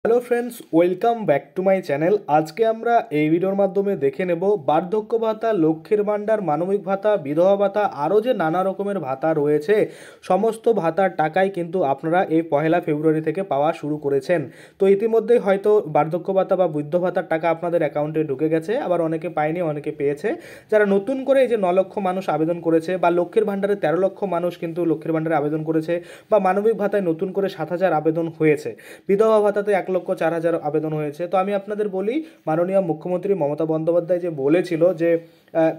Hello friends, welcome back to my channel. আজকে আমরা এই ভিডিওর মাধ্যমে দেখে নেব বার্ধক্য ভাতা, লক্ষ্মীর ভাণ্ডার, মানবিক ভাতা, বিধবা ভাতা, আরও যে নানা রকমের ভাতা রয়েছে, সমস্ত ভাতার টাকাই কিন্তু আপনারা এই পহেলা ফেব্রুয়ারি থেকে পাওয়া শুরু করেছেন। তো ইতিমধ্যেই হয়তো বার্ধক্য ভাতা বা বৃদ্ধ ভাতার টাকা আপনাদের অ্যাকাউন্টে ঢুকে গেছে, আবার অনেকে পায়নি, অনেকে পেয়েছে। যারা নতুন করে এই যে 9 লক্ষ মানুষ আবেদন করেছে, বা লক্ষ্মীর ভাণ্ডারে 13 লক্ষ মানুষ কিন্তু লক্ষ্মীর ভাণ্ডারে আবেদন করেছে, বা মানবিক ভাতায় নতুন করে 7,000 আবেদন হয়েছে, বিধবা ভাতাতে 1,04,000 আবেদন হয়েছে। তো আমি আপনাদের বলি, মাননীয় মুখ্যমন্ত্রী মমতা বন্দ্যোপাধ্যায় যে বলেছিল যে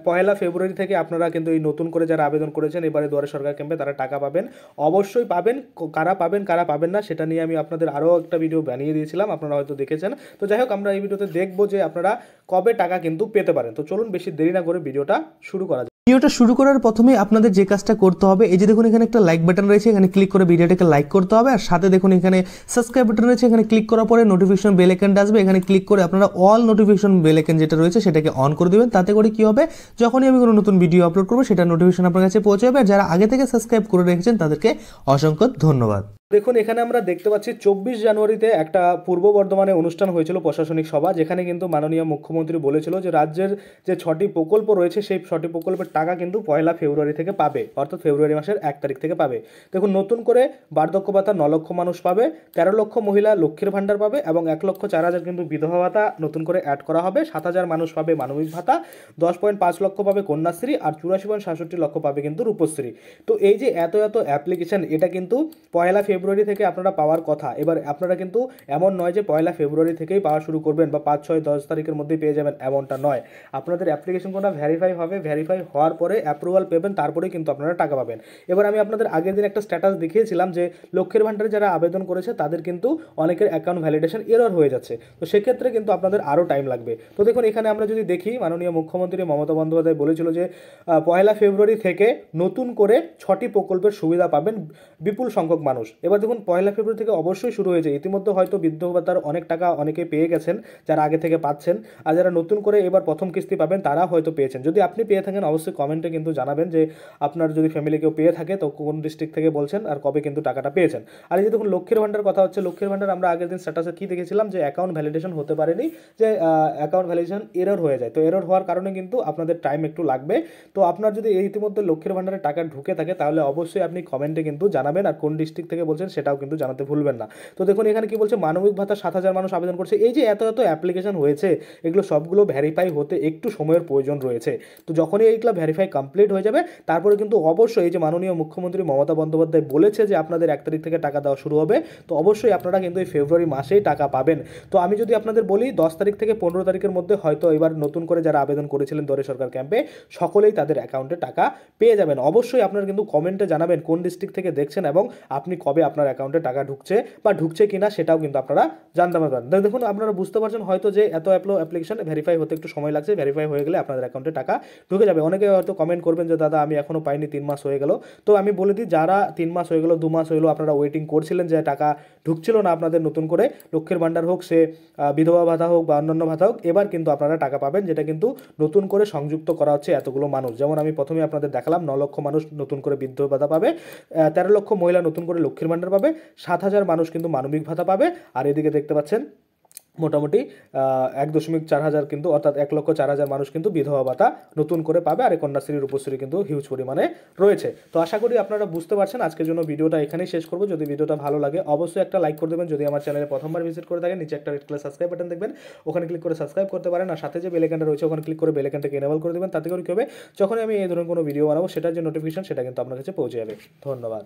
পহেলা ফেব্রুয়ারি থেকে আপনারা কিন্তু এই নতুন করে যারা আবেদন করেছেন এবারে দুয়ারে সরকার ক্যাম্পে, তারা টাকা পাবেন, অবশ্যই পাবেন। কারা পাবেন না সেটা নিয়ে আমি আপনাদের আরও একটা ভিডিও বানিয়ে দিয়েছিলাম, আপনারা হয়তো দেখেছেন। তো যাই হোক, আমরা এই ভিডিওতে দেখবো যে আপনারা কবে টাকা কিন্তু পেতে পারেন। তো চলুন বেশি দেরি না করে ভিডিওটা শুরু করা যাক। ভিডিওটা শুরু করার প্রথমে আপনাদের যে কাজটা করতে হবে, এই যে দেখুন এখানে একটা লাইক বাটন রয়েছে, এখানে ক্লিক করে ভিডিওটাকে লাইক করতে হবে। আর সাথে দেখুন এখানে সাবস্ক্রাইব বাটন রয়েছে, এখানে ক্লিক করার পরে নোটিফিকেশন বেল আইকনটা আসবে, এখানে ক্লিক করে আপনারা অল নোটিফিকেশন বেল আইকন যেটা রয়েছে সেটাকে অন করে দেবেন। তাতে করে কি হবে, যখনই আমি কোনো নতুন ভিডিও আপলোড করবো সেটা নোটিফিকেশন আপনার কাছে পৌঁছে যাবে। আর যারা আগে থেকে সাবস্ক্রাইব করে রেখেছেন তাদেরকে অসংখ্য ধন্যবাদ। দেখুন, এখানে আমরা দেখতে পাচ্ছি 24 জানুয়ারিতে একটা পূর্ব বর্ধমানে অনুষ্ঠান হয়েছিল, প্রশাসনিক সভা, যেখানে কিন্তু মাননীয় মুখ্যমন্ত্রী বলেছিল যে রাজ্যের যে 6টি প্রকল্প রয়েছে সেই 6টি প্রকল্পের টাকা কিন্তু পয়লা ফেব্রুয়ারি থেকে পাবে, অর্থাৎ ফেব্রুয়ারি মাসের 1 তারিখ থেকে পাবে। দেখুন, নতুন করে বার্ধক্য ভাতা 9 লক্ষ মানুষ পাবে, 13 লক্ষ মহিলা লক্ষ্মীর ভাণ্ডার পাবে, এবং 1,04,000 কিন্তু বিধবা ভাতা নতুন করে অ্যাড করা হবে, 7,000 মানুষ পাবে মানবিক ভাতা, 10.5 লক্ষ পাবে কন্যাশ্রী, আর 84.67 লক্ষ পাবে কিন্তু রূপশ্রী। তো এই যে এত অ্যাপ্লিকেশন, এটা কিন্তু পয়লা ফেব্রুয়ারি থেকে আপনারা পাওয়ার কথা। এবার আপনারা কিন্তু এমন নয় যে পয়লা ফেব্রুয়ারি থেকেই পাওয়া শুরু করবেন বা 5, 6, 10 তারিখের মধ্যেই পেয়ে যাবেন, এমনটা নয়। আপনাদের অ্যাপ্লিকেশন কোনটা ভেরিফাই হবে, ভেরিফাই হওয়ার পরে অ্যাপ্রুভাল পেবেন, তারপরেই কিন্তু আপনারা টাকা পাবেন। এবার আমি আপনাদের আগের দিন একটা স্ট্যাটাস দেখিয়েছিলাম যে লক্ষ্মীর ভাণ্ডারে যারা আবেদন করেছে তাদের কিন্তু অনেকের অ্যাকাউন্ট ভ্যালিডেশন এরর হয়ে যাচ্ছে। তো সেক্ষেত্রে কিন্তু আপনাদের আরও টাইম লাগবে। তো দেখুন, এখানে আমরা যদি দেখি, মাননীয় মুখ্যমন্ত্রী মমতা বন্দ্যোপাধ্যায় বলেছিল যে পয়লা ফেব্রুয়ারি থেকে নতুন করে 6টি প্রকল্পের সুবিধা পাবেন বিপুল সংখ্যক মানুষ। এবার দেখুন, পয়লা ফেব্রুয়ারি থেকে অবশ্যই শুরু হয়েছে। ইতিমধ্যে হয়তো বৃদ্ধ ভাতার অনেক টাকা অনেকে পেয়ে গেছেন, যারা আগে থেকে পাচ্ছেন, আর যারা নতুন করে এবার প্রথম কিস্তি পাবেন তারা হয়তো পেয়েছেন। যদি আপনি পেয়ে থাকেন অবশ্যই কমেন্টে কিন্তু জানাবেন যে আপনার যদি ফ্যামিলি কেউ পেয়ে থাকে তো কোন ডিস্ট্রিক্ট থেকে বলছেন আর কবে কিন্তু টাকাটা পেয়েছেন। আর এই যে দেখুন, লক্ষ্মীর ভাণ্ডার কথা হচ্ছে, লক্ষ্মীর ভাণ্ডার আমরা আগের দিন স্ট্যাটাসে কী দেখেছিলাম যে অ্যাকাউন্ট ভ্যালিডেশন হতে পারেনি, যে অ্যাকাউন্ট ভ্যালিডেশন এরর হয়ে যায়। তো এরর হওয়ার কারণে কিন্তু আপনাদের টাইম একটু লাগবে। তো আপনার যদি এই ইতিমধ্যে লক্ষ্মীর ভাণ্ডারে টাকা ঢুকে থাকে তাহলে অবশ্যই আপনি কমেন্টে কিন্তু জানাবেন, আর কোন ডিস্ট্রিক্ট থেকে বলছেন সেটাও কিন্তু জানাতে ভুলবেন না। তো দেখুন, এখানে কি বলছে, মানবিক ভাতা 7,000 মানুষ আবেদন করছে। এই যে এত অ্যাপ্লিকেশন হয়েছে, এগুলো সবগুলো ভেরিফাই হতে একটু সময়ের প্রয়োজন রয়েছে। তো যখনই এইগুলো ভেরিফাই কমপ্লিট হয়ে যাবে, তারপরে কিন্তু অবশ্যই এই যে মাননীয় মুখ্যমন্ত্রী মমতা বন্দ্যোপাধ্যায় বলেছে যে আপনাদের 1 তারিখ থেকে টাকা দেওয়া শুরু হবে, তো অবশ্যই আপনারা কিন্তু এই ফেব্রুয়ারি মাসেই টাকা পাবেন। তো আমি যদি আপনাদের বলি, 10 তারিখ থেকে 15 তারিখের মধ্যে হয়তো এবার নতুন করে যারা আবেদন করেছিলেন দুয়ারে সরকার ক্যাম্পে, সকলেই তাদের অ্যাকাউন্টে টাকা পেয়ে যাবেন। অবশ্যই আপনারা কিন্তু কমেন্টে জানাবেন কোন ডিস্ট্রিক্ট থেকে দেখছেন এবং আপনি কবে আপনার অ্যাকাউন্টে টাকা ঢুকছে বা ঢুকছে কিনা সেটাও কিন্তু আপনারা জানতে পারবেন। দেখুন, আপনারা বুঝতে পারছেন হয়তো যে এত অ্যাপ্লিকেশন ভেরিফাই হতে একটু সময় লাগছে। ভেরিফাই হয়ে গেলে আপনাদের অ্যাকাউন্টে টাকা ঢুকে যাবে। অনেকে হয়তো কমেন্ট করবেন যে দাদা আমি এখনও পাইনি, 3 মাস হয়ে গেল। তো আমি বলে দিই, যারা 3 মাস হয়ে গেল, 2 মাস হয়ে গেল, আপনারা ওয়েটিং করছিলেন যে টাকা ঢুকছিল না আপনাদের নতুন করে, লক্ষ্মীর ভাণ্ডার হোক, সে বিধবা ভাতা হোক বা অন্যান্য ভাতা হোক, এবার কিন্তু আপনারা টাকা পাবেন, যেটা কিন্তু নতুন করে সংযুক্ত করা হচ্ছে এতগুলো মানুষ। যেমন আমি প্রথমে আপনাদের দেখালাম, 9 লক্ষ মানুষ নতুন করে বৃদ্ধ ভাতা পাবে, 13 লক্ষ মহিলা নতুন করে লক্ষ্মীর ভাণ্ডার পাবে, 7,000 মানুষ কিন্তু মানবিক ভাতা পাবে, আর এদিকে দেখতে পাচ্ছেন মোটামুটি 1.4 কিন্তু, অর্থাৎ 1,04,000 মানুষ কিন্তু বিধবা ভাতা নতুন করে পাবে, আর কন্যাশ্রী রূপশ্রী কিন্তু হিউজ পরিমাণে রয়েছে। তো আশা করি আপনারা বুঝতে পারছেন। আজকের জন্য ভিডিওটা এখানেই শেষ করবো। যদি ভিডিওটা ভালো লাগে অবশ্যই একটা লাইক করে দেবেন। যদি আমার চ্যানেলে প্রথমবার ভিজিট করে থাকেন, নিচে একটা রেড কালার সাবস্ক্রাইব বাটন দেখবেন, ওখানে ক্লিক করে সাবস্ক্রাইব করতে পারেন। আর সাথে যে বেল আইকনটা রয়েছে ওখানে ক্লিক করে বেল আইকনটাকে এনেবল করে দেবেন। তাতে করে কী হবে, যখনই আমি এই ধরনের কোনো ভিডিও বানাবো সেটার যে নোটিফিকেশন সেটা কিন্তু আপনার কাছে পৌঁছে যাবে। ধন্যবাদ।